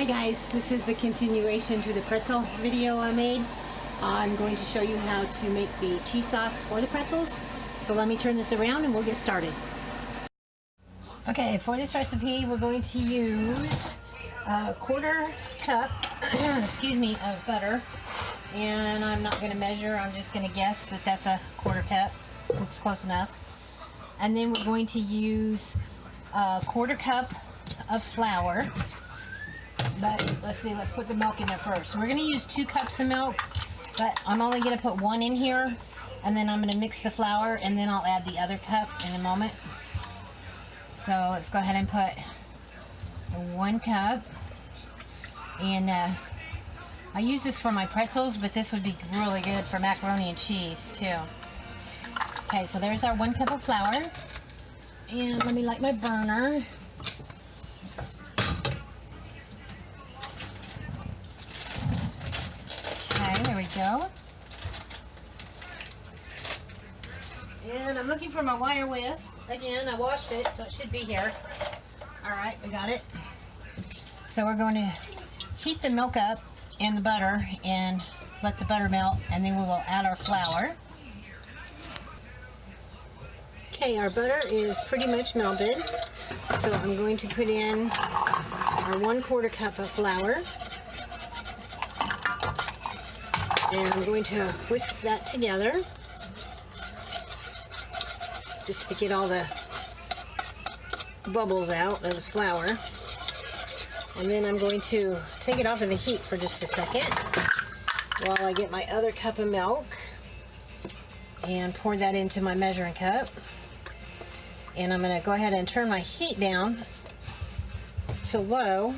guys, this is the continuation to the pretzel video I made. I'm going to show you how to make the cheese sauce for the pretzels. So let me turn this around and we'll get started. Okay, for this recipe we're going to use a quarter cup excuse me, of butter. And I'm not going to measure, I'm just going to guess that that's a quarter cup. Looks close enough. And then we're going to use a quarter cup of flour. But let's see, let's put the milk in there first. So we're going to use 2 cups of milk, but I'm only going to put 1 in here, and then I'm going to mix the flour, and then I'll add the other cup in a moment. So let's go ahead and put 1 cup, and I use this for my pretzels, but this would be really good for macaroni and cheese too. Okay, so there's our 1 cup of flour, and let me light my burner. Okay, there we go. And I'm looking for my wire whisk. Again, I washed it, so it should be here. Alright, we got it. So we're going to heat the milk up and the butter and let the butter melt, and then we will add our flour. Okay, our butter is pretty much melted. So I'm going to put in our 1/4 cup of flour. And I'm going to whisk that together just to get all the bubbles out of the flour. And then I'm going to take it off of the heat for just a second while I get my other cup of milk and pour that into my measuring cup. And I'm going to go ahead and turn my heat down to low.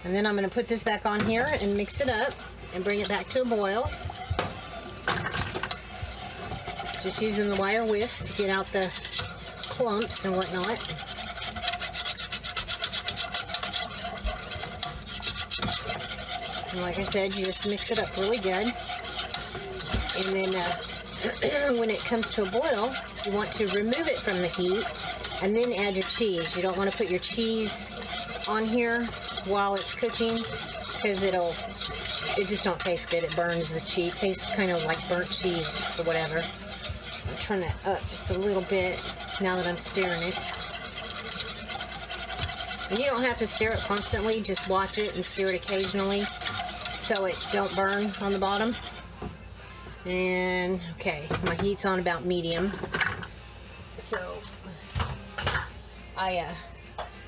And then I'm going to put this back on here and mix it up and bring it back to a boil. Just using the wire whisk to get out the clumps and whatnot. And like I said, you just mix it up really good. And then when it comes to a boil, you want to remove it from the heat and then add your cheese. You don't want to put your cheese on here while it's cooking, because it just don't taste good. It burns the cheese. It tastes kind of like burnt cheese or whatever. I'll turn that up just a little bit now that I'm stirring it. And you don't have to stir it constantly, just watch it and stir it occasionally so it don't burn on the bottom. And okay, my heat's on about medium. So I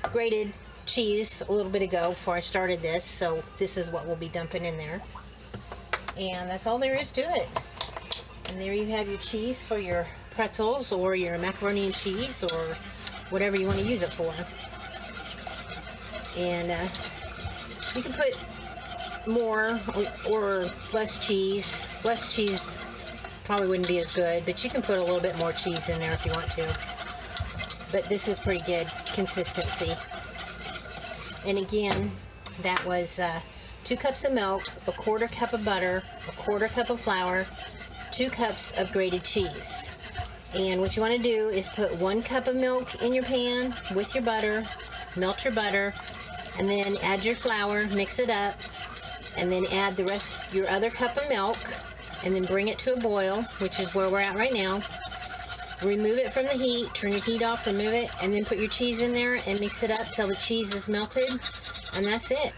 grated cheese a little bit ago before I started this, so this is what we'll be dumping in there, and that's all there is to it. And there you have your cheese for your pretzels or your macaroni and cheese or whatever you want to use it for. And you can put more or less cheese. Less cheese probably wouldn't be as good, but you can put a little bit more cheese in there if you want to. But this is pretty good consistency. And again, that was 2 cups of milk, a 1/4 cup of butter, a 1/4 cup of flour, 2 cups of grated cheese. And what you want to do is put 1 cup of milk in your pan with your butter, melt your butter, and then add your flour, mix it up, and then add the rest, your other cup of milk, and then bring it to a boil, which is where we're at right now. Remove it from the heat, turn your heat off, remove it, and then put your cheese in there and mix it up till the cheese is melted, and that's it.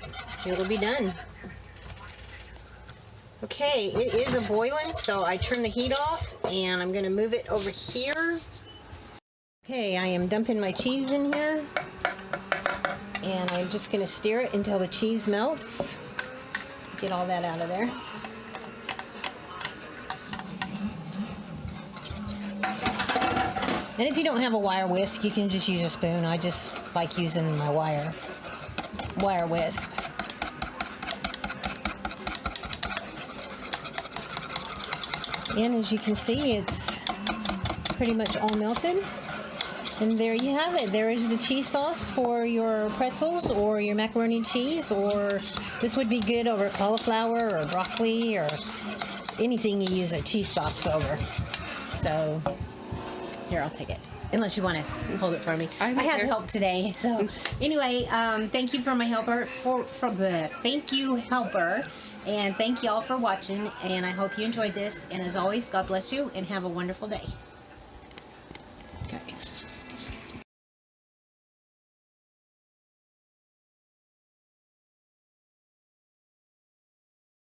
It'll be done. Okay, it is a boiling, so I turn the heat off, and I'm going to move it over here. Okay, I am dumping my cheese in here, and I'm just going to stir it until the cheese melts. Get all that out of there. And if you don't have a wire whisk, you can just use a spoon. I just like using my wire whisk. And as you can see, it's pretty much all melted. And there you have it. There is the cheese sauce for your pretzels or your macaroni and cheese, or this would be good over cauliflower or broccoli or anything you use a cheese sauce over. So here, I'll take it. Unless you want to hold it for me. I don't have care. help today. So anyway, thank you for my helper. Thank you, helper. And thank you all for watching. And I hope you enjoyed this. And as always, God bless you and have a wonderful day. Okay.